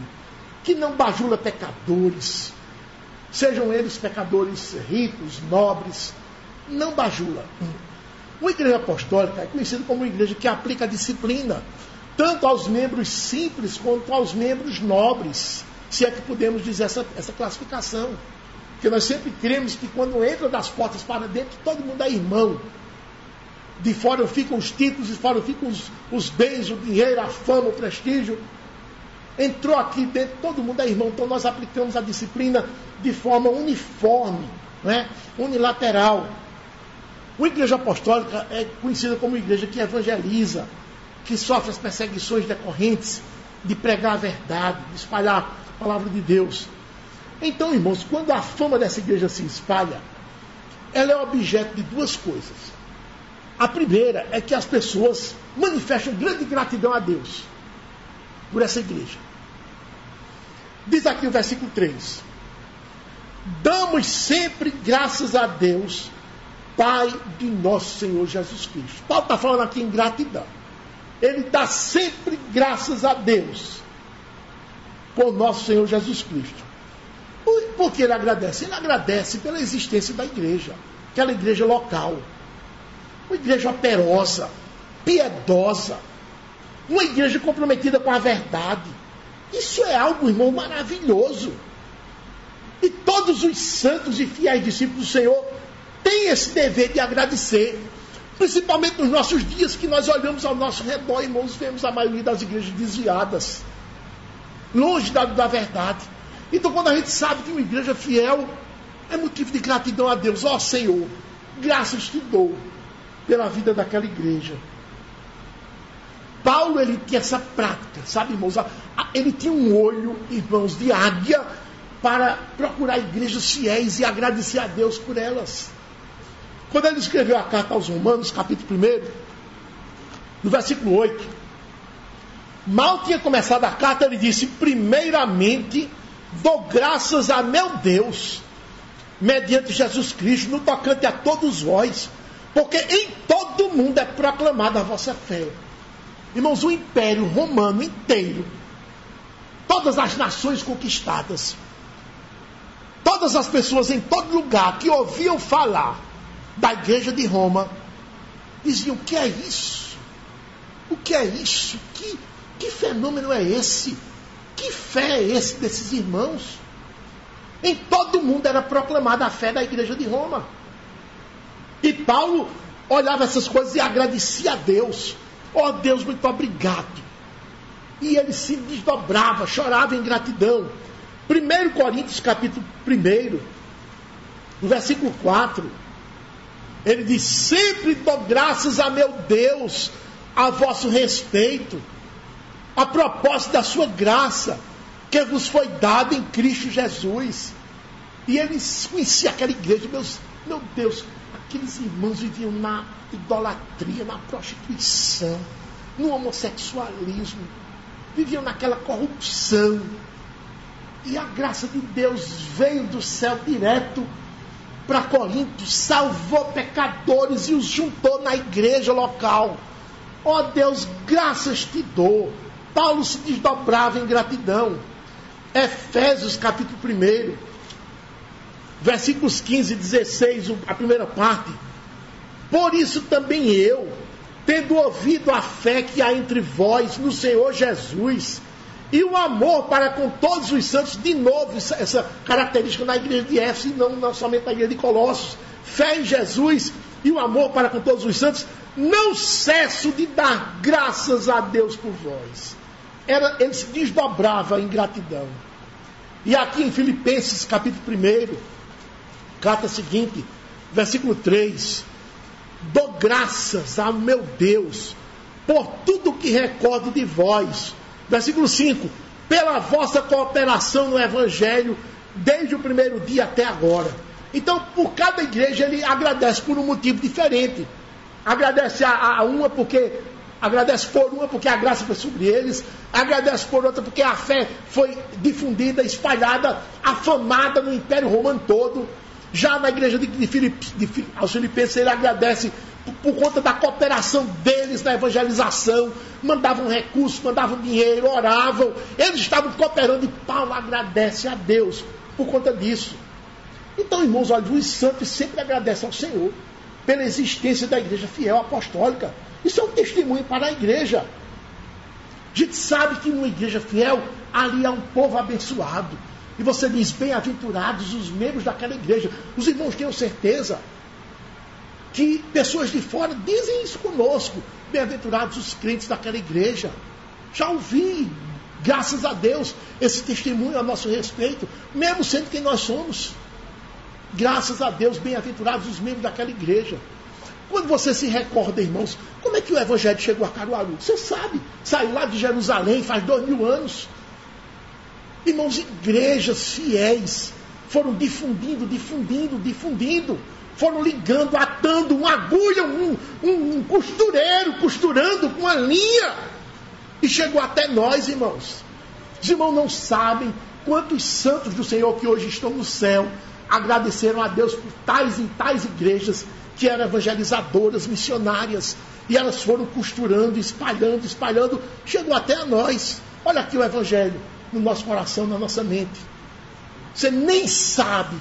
que não bajula pecadores, sejam eles pecadores ricos, nobres, não bajula. Uma igreja apostólica é conhecida como uma igreja que aplica a disciplina, tanto aos membros simples quanto aos membros nobres, se é que podemos dizer essa classificação. Porque nós sempre cremos que quando entra das portas para dentro, todo mundo é irmão. De fora ficam os títulos, de fora ficam os bens, o dinheiro, a fama, o prestígio. Entrou aqui dentro, todo mundo é irmão. Então nós aplicamos a disciplina de forma uniforme, né? Unilateral. A igreja apostólica é conhecida como uma igreja que evangeliza, que sofre as perseguições decorrentes de pregar a verdade, de espalhar a palavra de Deus. Então, irmãos, quando a fama dessa igreja se espalha, ela é objeto de duas coisas. A primeira é que as pessoas manifestam grande gratidão a Deus por essa igreja. Diz aqui o versículo 3. Damos sempre graças a Deus, Pai de nosso Senhor Jesus Cristo. Paulo está falando aqui em gratidão. Ele dá sempre graças a Deus por nosso Senhor Jesus Cristo. Por que ele agradece? Ele agradece pela existência da igreja, aquela igreja local. Uma igreja operosa, piedosa, uma igreja comprometida com a verdade. Isso é algo, irmão, maravilhoso. E todos os santos e fiéis discípulos do Senhor têm esse dever de agradecer, principalmente nos nossos dias que nós olhamos ao nosso redor, irmãos, vemos a maioria das igrejas desviadas, longe da verdade. Então, quando a gente sabe que uma igreja fiel é motivo de gratidão a Deus. Ó Senhor, graças te dou pela vida daquela igreja. Paulo, ele tinha essa prática, sabe, irmãos? Ele tinha um olho, irmãos, de águia para procurar igrejas fiéis e agradecer a Deus por elas. Quando ele escreveu a carta aos Romanos, capítulo 1, no versículo 8, mal tinha começado a carta, ele disse: primeiramente, dou graças a meu Deus, mediante Jesus Cristo, no tocante a todos vós, porque em todo mundo é proclamada a vossa fé. Irmãos, o Império Romano inteiro, todas as nações conquistadas, todas as pessoas em todo lugar que ouviam falar da igreja de Roma, diziam: o que é isso? O que é isso? Que fenômeno é esse? Que fé é esse desses irmãos? Em todo mundo era proclamada a fé da igreja de Roma. E Paulo olhava essas coisas e agradecia a Deus. Ó Deus, muito obrigado. E ele se desdobrava, chorava em gratidão. 1 Coríntios capítulo 1, no versículo 4, Ele diz: sempre dou graças a meu Deus a vosso respeito, a propósito da sua graça, que vos foi dada em Cristo Jesus. E ele conhecia aquela igreja, meu Deus, aqueles irmãos viviam na idolatria, na prostituição, no homossexualismo, viviam naquela corrupção. E a graça de Deus veio do céu direto para Corinto, salvou pecadores e os juntou na igreja local. Ó Deus, graças te dou. Paulo se desdobrava em gratidão. Efésios capítulo 1, versículos 15 e 16, a primeira parte. Por isso também eu, tendo ouvido a fé que há entre vós no Senhor Jesus, e o amor para com todos os santos, de novo, essa característica na igreja de Éfeso, e não somente na igreja de Colossos, fé em Jesus e o amor para com todos os santos, não cesso de dar graças a Deus por vós. Ele se desdobrava em gratidão. E aqui em Filipenses capítulo 1, carta seguinte, versículo 3, dou graças ao meu Deus por tudo que recordo de vós. Versículo 5, pela vossa cooperação no Evangelho, desde o primeiro dia até agora. Então, por cada igreja, ele agradece por um motivo diferente. Agradece a uma porque... Agradece por uma porque a graça foi sobre eles. Agradece por outra porque a fé foi difundida, espalhada, afamada no Império Romano todo. Já na igreja aos Filipenses, ele agradece por conta da cooperação deles na evangelização. Mandavam recursos, mandavam dinheiro, oravam. Eles estavam cooperando e Paulo agradece a Deus por conta disso. Então, irmãos, olha, os santos sempre agradecem ao Senhor pela existência da igreja fiel apostólica. Isso é um testemunho para a igreja. A gente sabe que numa igreja fiel, ali há um povo abençoado. E você diz, bem-aventurados os membros daquela igreja. Os irmãos tenham certeza que pessoas de fora dizem isso conosco. Bem-aventurados os crentes daquela igreja. Já ouvi, graças a Deus, esse testemunho a nosso respeito, mesmo sendo quem nós somos. Graças a Deus, bem-aventurados os membros daquela igreja. Quando você se recorda, irmãos, como é que o Evangelho chegou a Caruaru? Você sabe, saiu lá de Jerusalém faz 2000 anos. Irmãos, igrejas fiéis foram difundindo. Foram ligando, atando uma agulha, um costureiro, costurando com uma linha. E chegou até nós, irmãos. Os irmãos não sabem quantos santos do Senhor que hoje estão no céu agradeceram a Deus por tais e tais igrejas que eram evangelizadoras, missionárias, e elas foram costurando, espalhando, chegou até a nós. Olha aqui o Evangelho no nosso coração, na nossa mente. Você nem sabe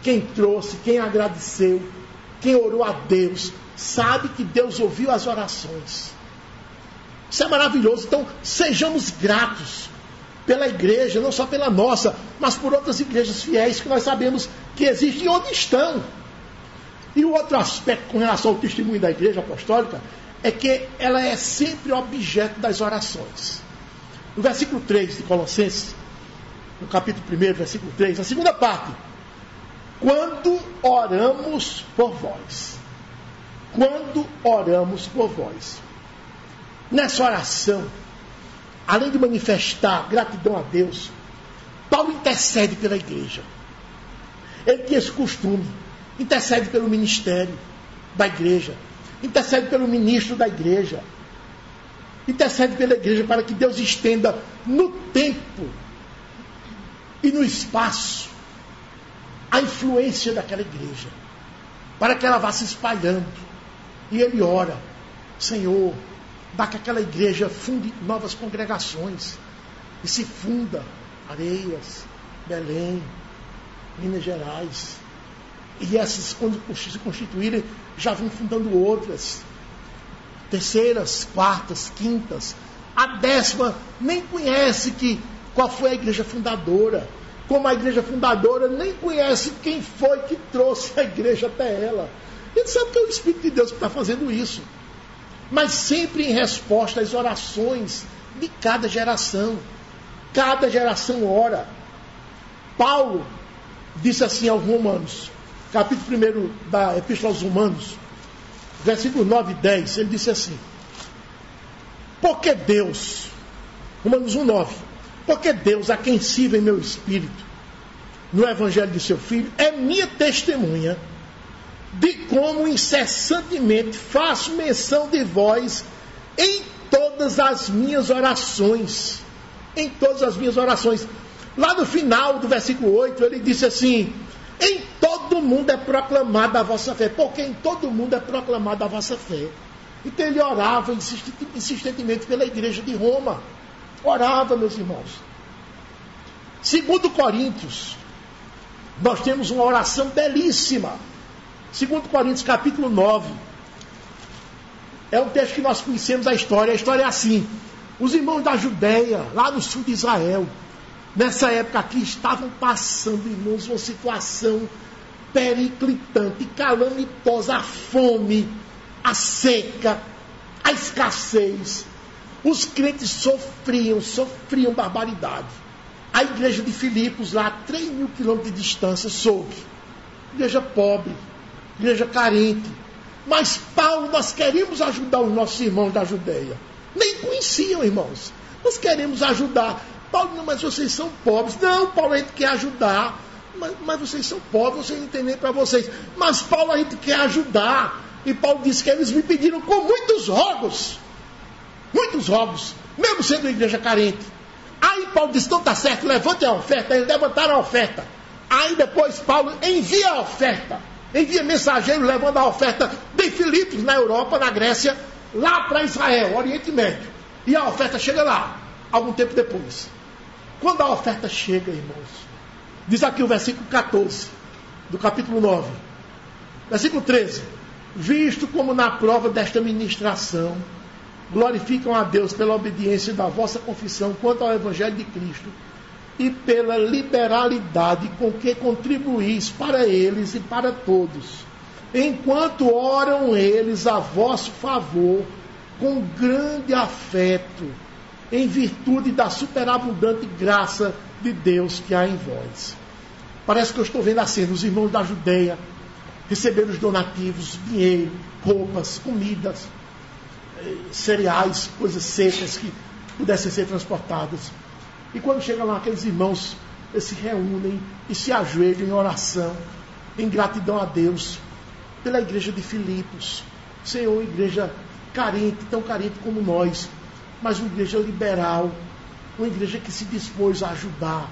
quem trouxe, quem agradeceu, quem orou a Deus, sabe que Deus ouviu as orações. Isso é maravilhoso. Então, sejamos gratos pela igreja, não só pela nossa, mas por outras igrejas fiéis que nós sabemos que existem e onde estão. E o outro aspecto com relação ao testemunho da igreja apostólica é que ela é sempre objeto das orações. No versículo 3 de Colossenses, no capítulo 1, versículo 3, a segunda parte. Quando oramos por vós. Quando oramos por vós. Nessa oração, além de manifestar gratidão a Deus, Paulo intercede pela igreja. Ele tinha esse costume. Intercede pelo ministério da igreja. Intercede pelo ministro da igreja. Intercede pela igreja para que Deus estenda no tempo e no espaço a influência daquela igreja. Para que ela vá se espalhando. E ele ora, Senhor, dá que aquela igreja funde novas congregações. E se funda Areias, Belém, Minas Gerais. E essas, quando se constituírem, já vão fundando outras. Terceiras, quartas, quintas. A 10ª nem conhece qual foi a igreja fundadora. Como a igreja fundadora nem conhece quem foi que trouxe a igreja até ela. Ele sabe que é o Espírito de Deus que está fazendo isso. Mas sempre em resposta às orações de cada geração. Cada geração ora. Paulo disse assim aos Romanos, capítulo 1 da Epístola aos Romanos, versículos 9 e 10, ele disse assim: porque Deus, Romanos 1:9, porque Deus, a quem sirvo em meu espírito, no evangelho de seu Filho, é minha testemunha de como incessantemente faço menção de vós em todas as minhas orações. Em todas as minhas orações. Lá no final do versículo 8, ele disse assim: em todo mundo é proclamada a vossa fé. Porque em todo mundo é proclamada a vossa fé. Então ele orava insistentemente pela igreja de Roma. Orava, meus irmãos. Segundo Coríntios, nós temos uma oração belíssima. Segundo Coríntios, capítulo 9. É um texto que nós conhecemos a história. A história é assim: os irmãos da Judéia, lá no sul de Israel, nessa época aqui, estavam passando, irmãos, uma situação periclitante, calamitosa, a fome, a seca, a escassez. Os crentes sofriam barbaridade. A igreja de Filipos, lá a 3.000 quilômetros de distância, soube. Igreja pobre, igreja carente. Mas Paulo, nós queremos ajudar os nossos irmãos da Judéia. Nem conheciam, irmãos. Nós queremos ajudar. Paulo, não, mas vocês são pobres. Não, Paulo, a gente quer ajudar. Mas vocês são pobres, vocês não entendem para vocês. Mas Paulo, a gente quer ajudar. E Paulo disse que eles me pediram com muitos rogos. Muitos rogos. Mesmo sendo uma igreja carente. Aí Paulo disse: então tá certo, levante a oferta. Eles levantaram a oferta. Aí depois Paulo envia a oferta. Envia mensageiro levando a oferta de Filipos, na Europa, na Grécia, lá para Israel, Oriente Médio. E a oferta chega lá, algum tempo depois. Quando a oferta chega, irmãos, diz aqui o versículo 14, do capítulo 9. Versículo 13. Visto como na prova desta ministração, glorificam a Deus pela obediência da vossa confissão quanto ao Evangelho de Cristo, e pela liberalidade com que contribuís para eles e para todos, enquanto oram eles a vosso favor, com grande afeto, em virtude da superabundante graça de Deus que há em vós. Parece que eu estou vendo assim, os irmãos da Judéia receberam os donativos, dinheiro, roupas, comidas, cereais, coisas secas que pudessem ser transportadas. E quando chegam lá, aqueles irmãos se reúnem e se ajoelham em oração, em gratidão a Deus, pela igreja de Filipos. Senhor, igreja carente, tão carente como nós, mas uma igreja liberal, uma igreja que se dispôs a ajudar.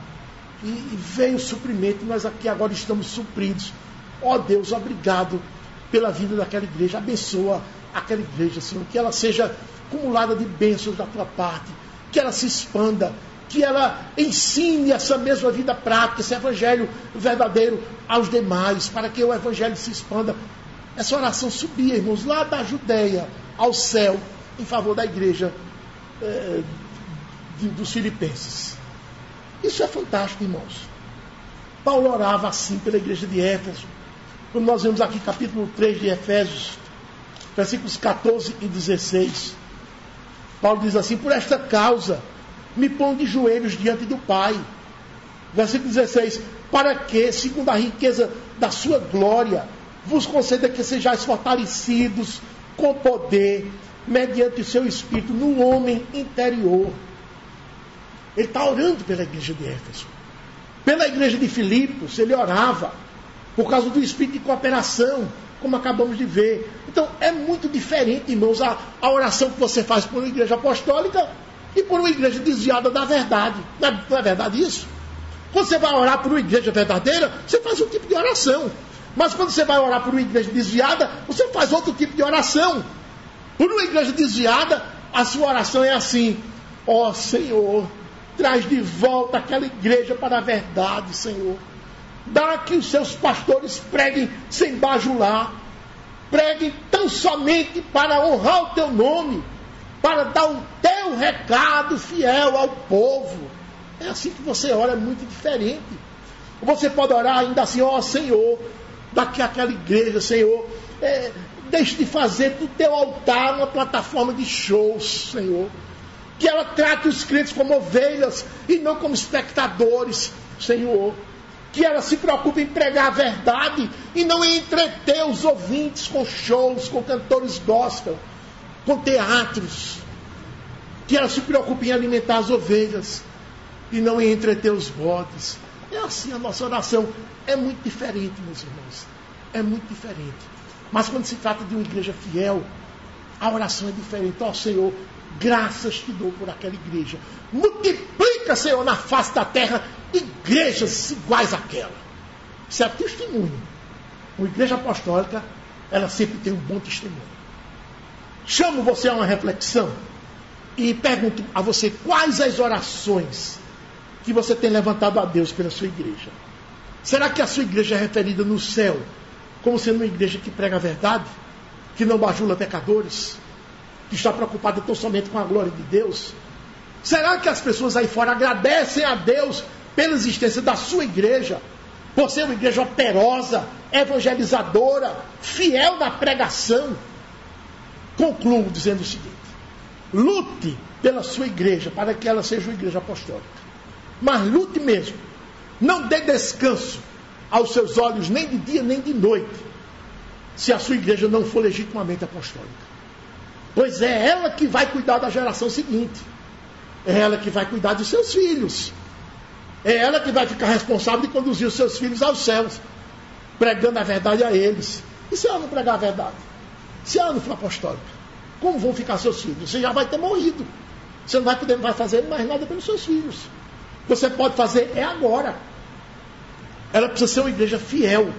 E veio o suprimento, e nós aqui agora estamos supridos. Ó Deus, obrigado pela vida daquela igreja. Abençoa aquela igreja, Senhor, que ela seja acumulada de bênçãos da tua parte, que ela se expanda, que ela ensine essa mesma vida prática, esse evangelho verdadeiro aos demais, para que o evangelho se expanda. Essa oração subia, irmãos, lá da Judéia ao céu, em favor da igreja dos filipenses. Isso é fantástico, irmãos. Paulo orava assim pela igreja de Éfeso. Quando nós vemos aqui capítulo 3 de Efésios, versículos 14 e 16, Paulo diz assim: por esta causa me ponho de joelhos diante do Pai. Versículo 16: para que, segundo a riqueza da sua glória, vos conceda que sejais fortalecidos com poder, mediante o seu Espírito, no homem interior. Ele está orando pela igreja de Éfeso. Pela igreja de Filipos, ele orava por causa do Espírito de cooperação, como acabamos de ver. Então, é muito diferente, irmãos, a oração que você faz por uma igreja apostólica e por uma igreja desviada da verdade. Não é verdade isso? Quando você vai orar por uma igreja verdadeira, você faz um tipo de oração. Mas quando você vai orar por uma igreja desviada, você faz outro tipo de oração. Por uma igreja desviada, a sua oração é assim: ó Senhor, traz de volta aquela igreja para a verdade, Senhor. Dá que os seus pastores preguem sem bajular. Preguem tão somente para honrar o teu nome, para dar o teu recado fiel ao povo. É assim que você ora, é muito diferente. Você pode orar ainda assim: ó Senhor, daqui àquela igreja, Senhor, deixe de fazer do teu altar uma plataforma de shows, Senhor. Que ela trate os crentes como ovelhas e não como espectadores, Senhor. que ela se preocupe em pregar a verdade e não em entreter os ouvintes com shows, com cantores gospel, com teatros. Que ela se preocupe em alimentar as ovelhas e não em entreter os bodes. É assim a nossa oração. É muito diferente, meus irmãos. É muito diferente. Mas quando se trata de uma igreja fiel, a oração é diferente. Ó Senhor, graças te dou por aquela igreja. Multiplica, Senhor, na face da terra igrejas iguais àquela. Isso é testemunho. Uma igreja apostólica, ela sempre tem um bom testemunho. Chamo você a uma reflexão e pergunto a você quais as orações que você tem levantado a Deus pela sua igreja. Será que a sua igreja é referida no céu como sendo uma igreja que prega a verdade, que não bajula pecadores, que está preocupada tão somente com a glória de Deus? Será que as pessoas aí fora agradecem a Deus pela existência da sua igreja, por ser uma igreja operosa, evangelizadora, fiel na pregação? Concluo dizendo o seguinte: lute pela sua igreja para que ela seja uma igreja apostólica. Mas lute mesmo. Não dê descanso aos seus olhos nem de dia nem de noite, se a sua igreja não for legitimamente apostólica. Pois é ela que vai cuidar da geração seguinte. É ela que vai cuidar dos seus filhos. É ela que vai ficar responsável de conduzir os seus filhos aos céus, pregando a verdade a eles. E se ela não pregar a verdade? Se ela não for apostólica, como vão ficar seus filhos? Você já vai ter morrido. Você não vai fazer mais nada pelos seus filhos. Você pode fazer é agora. Ela precisa ser uma igreja fiel,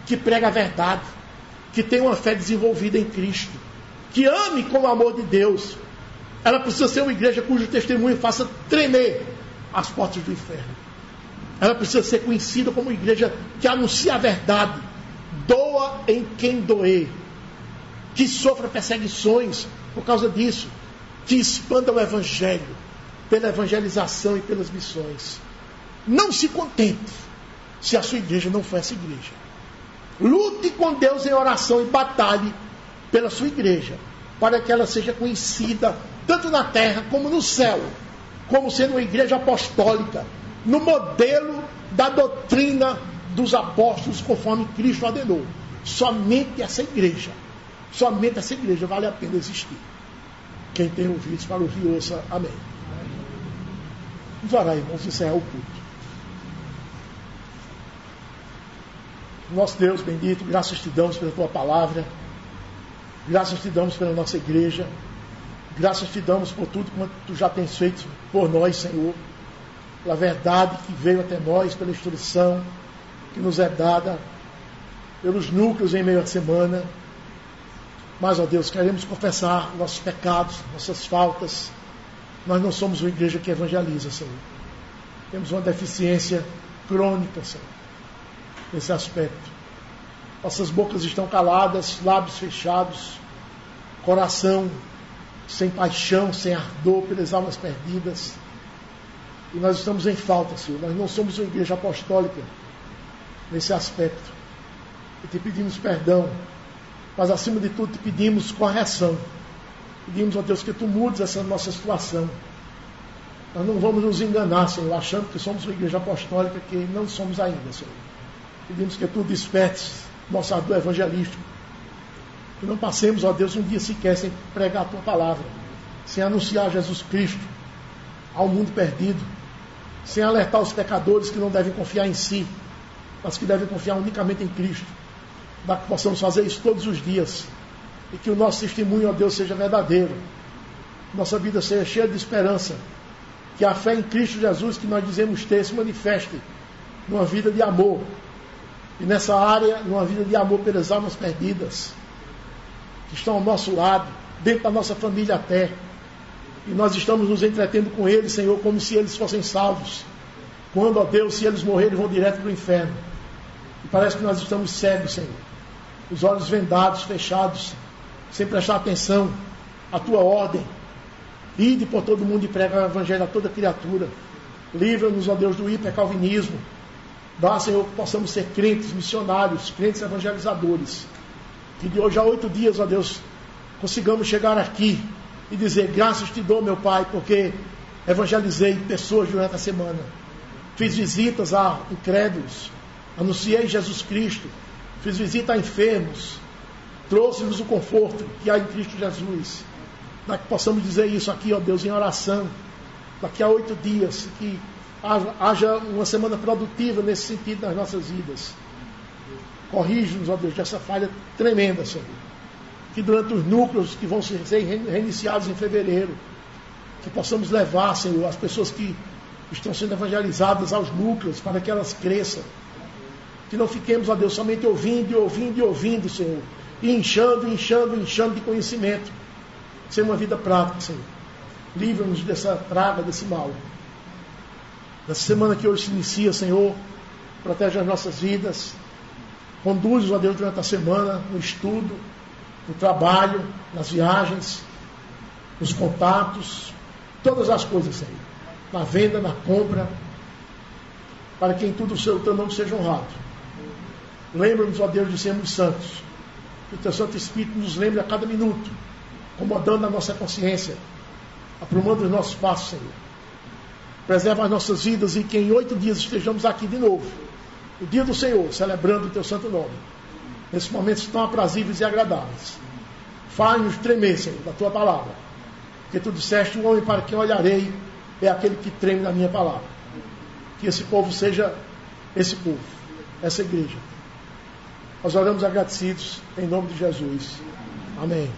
que prega a verdade, que tem uma fé desenvolvida em Cristo, que ame com o amor de Deus. Ela precisa ser uma igreja cujo testemunho faça tremer as portas do inferno. Ela precisa ser conhecida como uma igreja que anuncia a verdade, doa em quem doer, que sofra perseguições por causa disso, que expanda o evangelho pela evangelização e pelas missões. Não se contente se a sua igreja não for essa igreja. Lute com Deus em oração e batalhe pela sua igreja, para que ela seja conhecida tanto na terra como no céu, como sendo uma igreja apostólica, no modelo da doutrina dos apóstolos, conforme Cristo ordenou. Somente essa igreja vale a pena existir. Quem tem ouvidos para ouvir, ouça. Amém. Vamos orar, irmãos, encerrar o culto. Nosso Deus bendito, graças te damos pela tua palavra, graças te damos pela nossa igreja, graças te damos por tudo quanto tu já tens feito por nós, Senhor, pela verdade que veio até nós, pela instrução que nos é dada, pelos núcleos em meio à semana. Mas, ó Deus, queremos confessar nossos pecados, nossas faltas. Nós não somos uma igreja que evangeliza, Senhor. Temos uma deficiência crônica, Senhor, nesse aspecto. Nossas bocas estão caladas, lábios fechados, coração sem paixão, sem ardor pelas almas perdidas. E nós estamos em falta, Senhor. Nós não somos uma igreja apostólica nesse aspecto. E te pedimos perdão, mas acima de tudo te pedimos correção. Pedimos, ó Deus, que tu mudes essa nossa situação. Nós não vamos nos enganar, Senhor, achando que somos uma igreja apostólica, que não somos ainda, Senhor. Pedimos que tu despertes nosso ardor evangelístico. Que não passemos, ó Deus, um dia sequer sem pregar a tua palavra, sem anunciar Jesus Cristo ao mundo perdido, sem alertar os pecadores que não devem confiar em si, mas que devem confiar unicamente em Cristo. Para que possamos fazer isso todos os dias. E que o nosso testemunho, ó Deus, seja verdadeiro. Nossa vida seja cheia de esperança. Que a fé em Cristo Jesus que nós dizemos ter se manifeste numa vida de amor. E nessa área, numa vida de amor pelas almas perdidas, que estão ao nosso lado, dentro da nossa família até. E nós estamos nos entretendo com eles, Senhor, como se eles fossem salvos. Quando, ó Deus, se eles morrerem, vão direto para o inferno. E parece que nós estamos cegos, Senhor. Os olhos vendados, fechados, sem prestar atenção à tua ordem. Ide por todo mundo e prega o evangelho a toda criatura. Livra-nos, ó Deus, do hipercalvinismo. Dá, Senhor, que possamos ser crentes missionários, crentes evangelizadores. Que de hoje a 8 dias, ó Deus, consigamos chegar aqui e dizer: graças te dou, meu Pai, porque evangelizei pessoas durante a semana. fiz visitas a incrédulos, anunciei Jesus Cristo, fiz visita a enfermos, trouxe-nos o conforto que há em Cristo Jesus. Para que possamos dizer isso aqui, ó Deus, em oração, daqui a 8 dias, que haja uma semana produtiva nesse sentido nas nossas vidas. Corrige-nos, ó Deus, dessa falha tremenda, Senhor. Que durante os núcleos que vão ser reiniciados em fevereiro, que possamos levar, Senhor, as pessoas que estão sendo evangelizadas aos núcleos, para que elas cresçam. Que não fiquemos, ó Deus, somente ouvindo e ouvindo e ouvindo, Senhor, e inchando de conhecimento, sem uma vida prática, Senhor. Livra-nos dessa praga, desse mal. Nessa semana que hoje se inicia, Senhor, protege as nossas vidas, conduz-nos, ó Deus, durante a semana, no estudo, no trabalho, nas viagens, nos contatos, todas as coisas, Senhor, na venda, na compra, para que em tudo o teu nome seja honrado. Lembra-nos, ó Deus, de sermos santos, que o teu Santo Espírito nos lembre a cada minuto, comandando a nossa consciência, aprumando os nossos passos, Senhor. Preserva as nossas vidas e que em 8 dias estejamos aqui de novo, o dia do Senhor, celebrando o teu santo nome, nesses momentos tão aprazíveis e agradáveis. Faz-nos tremer, Senhor, da tua palavra, porque tu disseste: o homem para quem olharei é aquele que treme na minha palavra. Que esse povo seja esse povo, essa igreja. Nós oramos agradecidos em nome de Jesus. Amém.